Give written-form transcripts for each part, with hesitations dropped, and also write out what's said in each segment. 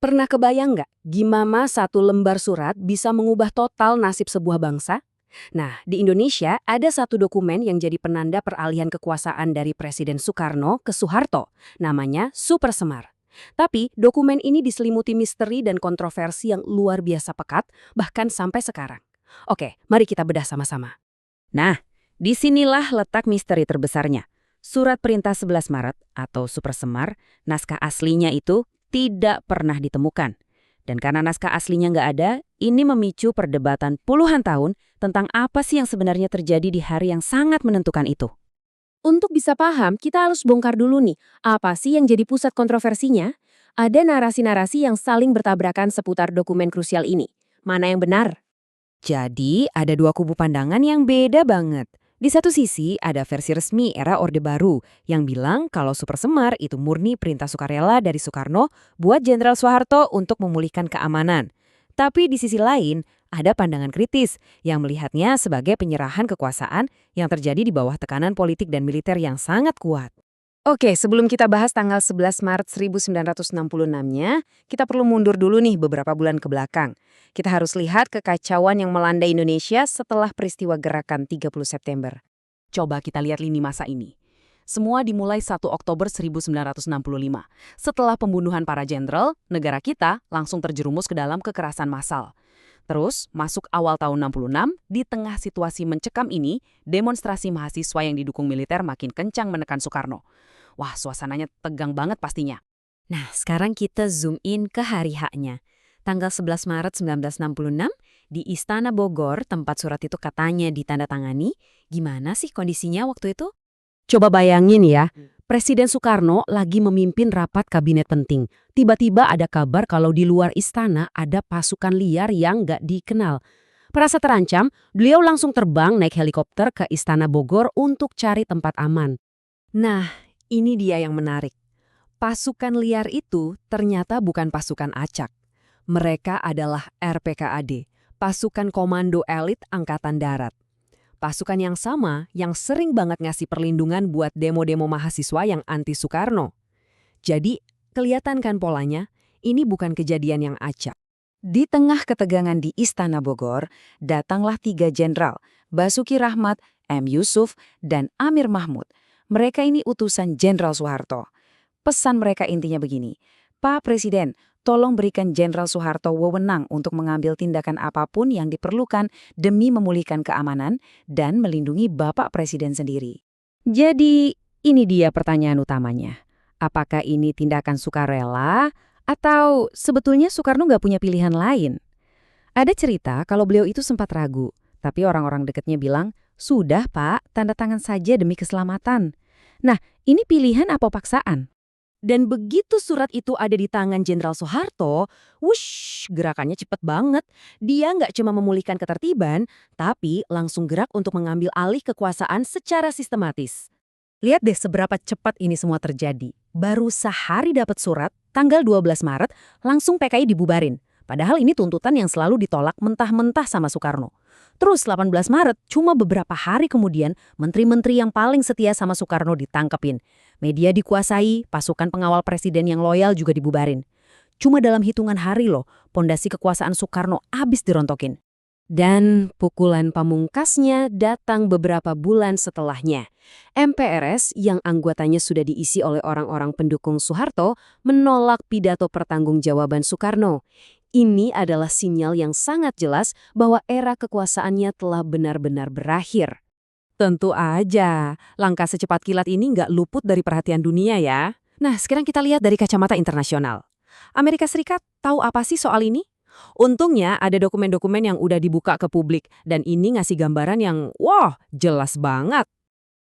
Pernah kebayang nggak gimana satu lembar surat bisa mengubah total nasib sebuah bangsa? Nah, di Indonesia ada satu dokumen yang jadi penanda peralihan kekuasaan dari Presiden Soekarno ke Soeharto, namanya Super Semar. Tapi dokumen ini diselimuti misteri dan kontroversi yang luar biasa pekat, bahkan sampai sekarang. Oke, mari kita bedah sama-sama. Nah, disinilah letak misteri terbesarnya. Surat Perintah 11 Maret atau Super Semar, naskah aslinya itu tidak pernah ditemukan. Dan karena naskah aslinya nggak ada, ini memicu perdebatan puluhan tahun tentang apa sih yang sebenarnya terjadi di hari yang sangat menentukan itu. Untuk bisa paham, kita harus bongkar dulu nih, apa sih yang jadi pusat kontroversinya? Ada narasi-narasi yang saling bertabrakan seputar dokumen krusial ini. Mana yang benar? Jadi, ada dua kubu pandangan yang beda banget. Di satu sisi, ada versi resmi era Orde Baru yang bilang kalau Super Semar itu murni perintah sukarela dari Soekarno buat Jenderal Soeharto untuk memulihkan keamanan. Tapi di sisi lain, ada pandangan kritis yang melihatnya sebagai penyerahan kekuasaan yang terjadi di bawah tekanan politik dan militer yang sangat kuat. Oke, sebelum kita bahas tanggal 11 Maret 1966-nya, kita perlu mundur dulu nih beberapa bulan ke belakang. Kita harus lihat kekacauan yang melanda Indonesia setelah peristiwa gerakan 30 September. Coba kita lihat lini masa ini. Semua dimulai 1 Oktober 1965. Setelah pembunuhan para jenderal, negara kita langsung terjerumus ke dalam kekerasan massal. Terus, masuk awal tahun 66, di tengah situasi mencekam ini, demonstrasi mahasiswa yang didukung militer makin kencang menekan Soekarno. Wah, suasananya tegang banget pastinya. Nah, sekarang kita zoom in ke hari H-nya. Tanggal 11 Maret 1966, di Istana Bogor, tempat surat itu katanya ditandatangani. Gimana sih kondisinya waktu itu? Coba bayangin ya, Presiden Soekarno lagi memimpin rapat kabinet penting. Tiba-tiba ada kabar kalau di luar istana ada pasukan liar yang nggak dikenal. Merasa terancam, beliau langsung terbang naik helikopter ke Istana Bogor untuk cari tempat aman. Nah, ini dia yang menarik. Pasukan liar itu ternyata bukan pasukan acak. Mereka adalah RPKAD, pasukan komando elit Angkatan Darat. Pasukan yang sama yang sering banget ngasih perlindungan buat demo-demo mahasiswa yang anti-Soekarno. Jadi, kelihatan kan polanya, ini bukan kejadian yang acak. Di tengah ketegangan di Istana Bogor, datanglah 3 jenderal, Basuki Rahmat, M. Yusuf, dan Amir Mahmud. Mereka ini utusan Jenderal Soeharto. Pesan mereka intinya begini, Pak Presiden, tolong berikan Jenderal Soeharto wewenang untuk mengambil tindakan apapun yang diperlukan demi memulihkan keamanan dan melindungi Bapak Presiden sendiri. Jadi, ini dia pertanyaan utamanya. Apakah ini tindakan sukarela atau sebetulnya Soekarno nggak punya pilihan lain? Ada cerita kalau beliau itu sempat ragu, tapi orang-orang dekatnya bilang, sudah Pak, tanda tangan saja demi keselamatan. Nah, ini pilihan apa paksaan? Dan begitu surat itu ada di tangan Jenderal Soeharto, wush, gerakannya cepet banget. Dia nggak cuma memulihkan ketertiban, tapi langsung gerak untuk mengambil alih kekuasaan secara sistematis. Lihat deh seberapa cepat ini semua terjadi. Baru sehari dapat surat, tanggal 12 Maret, langsung PKI dibubarin. Padahal ini tuntutan yang selalu ditolak mentah-mentah sama Soekarno. Terus 18 Maret, cuma beberapa hari kemudian, menteri-menteri yang paling setia sama Soekarno ditangkepin. Media dikuasai, pasukan pengawal presiden yang loyal juga dibubarin. Cuma dalam hitungan hari loh, pondasi kekuasaan Soekarno abis dirontokin. Dan pukulan pamungkasnya datang beberapa bulan setelahnya. MPRS yang anggotanya sudah diisi oleh orang-orang pendukung Soeharto menolak pidato pertanggungjawaban Soekarno. Ini adalah sinyal yang sangat jelas bahwa era kekuasaannya telah benar-benar berakhir. Tentu aja, langkah secepat kilat ini nggak luput dari perhatian dunia ya. Nah, sekarang kita lihat dari kacamata internasional. Amerika Serikat tahu apa sih soal ini? Untungnya ada dokumen-dokumen yang udah dibuka ke publik dan ini ngasih gambaran yang, wah, jelas banget.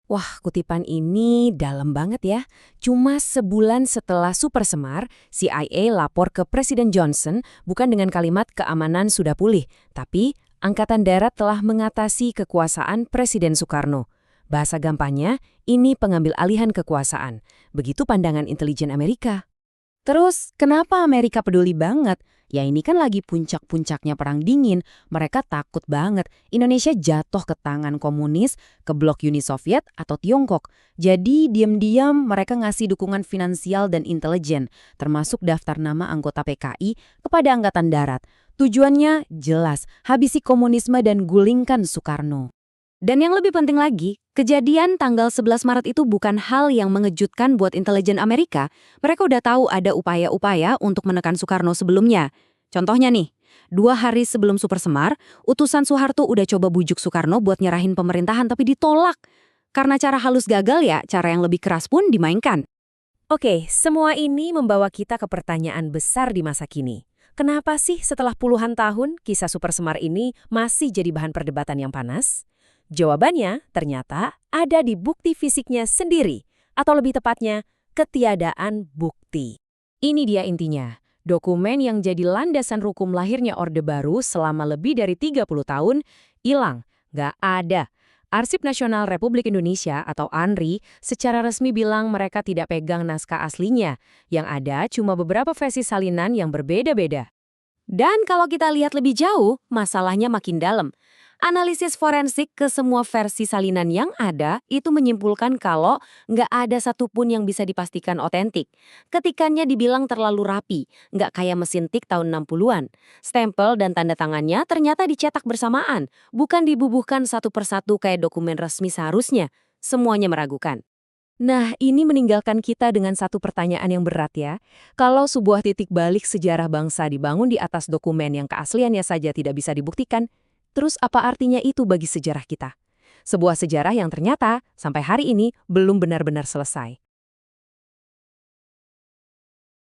Wah, kutipan ini dalam banget ya. Cuma sebulan setelah Super Semar, CIA lapor ke Presiden Johnson bukan dengan kalimat keamanan sudah pulih, tapi Angkatan Darat telah mengatasi kekuasaan Presiden Soekarno. Bahasa gampangnya, ini pengambil alihan kekuasaan. Begitu pandangan intelijen Amerika. Terus, kenapa Amerika peduli banget? Ya ini kan lagi puncak-puncaknya Perang Dingin. Mereka takut banget Indonesia jatuh ke tangan komunis, ke blok Uni Soviet atau Tiongkok. Jadi diam-diam mereka ngasih dukungan finansial dan intelijen, termasuk daftar nama anggota PKI kepada Angkatan Darat. Tujuannya jelas, habisi komunisme dan gulingkan Soekarno. Dan yang lebih penting lagi, kejadian tanggal 11 Maret itu bukan hal yang mengejutkan buat intelijen Amerika. Mereka udah tahu ada upaya-upaya untuk menekan Soekarno sebelumnya. Contohnya nih, 2 hari sebelum Super Semar, utusan Soeharto udah coba bujuk Soekarno buat nyerahin pemerintahan tapi ditolak. Karena cara halus gagal ya, cara yang lebih keras pun dimainkan. Oke, semua ini membawa kita ke pertanyaan besar di masa kini. Kenapa sih setelah puluhan tahun kisah Super Semar ini masih jadi bahan perdebatan yang panas? Jawabannya ternyata ada di bukti fisiknya sendiri, atau lebih tepatnya, ketiadaan bukti. Ini dia intinya. Dokumen yang jadi landasan hukum lahirnya Orde Baru selama lebih dari 30 tahun, hilang, nggak ada. Arsip Nasional Republik Indonesia atau ANRI secara resmi bilang mereka tidak pegang naskah aslinya. Yang ada cuma beberapa versi salinan yang berbeda-beda. Dan kalau kita lihat lebih jauh, masalahnya makin dalam. Analisis forensik ke semua versi salinan yang ada itu menyimpulkan kalau nggak ada satupun yang bisa dipastikan otentik. Ketikannya dibilang terlalu rapi, nggak kayak mesin tik tahun 60-an. Stempel dan tanda tangannya ternyata dicetak bersamaan, bukan dibubuhkan satu persatu kayak dokumen resmi seharusnya. Semuanya meragukan. Nah, ini meninggalkan kita dengan satu pertanyaan yang berat ya. Kalau sebuah titik balik sejarah bangsa dibangun di atas dokumen yang keasliannya saja tidak bisa dibuktikan, terus apa artinya itu bagi sejarah kita? Sebuah sejarah yang ternyata sampai hari ini belum benar-benar selesai.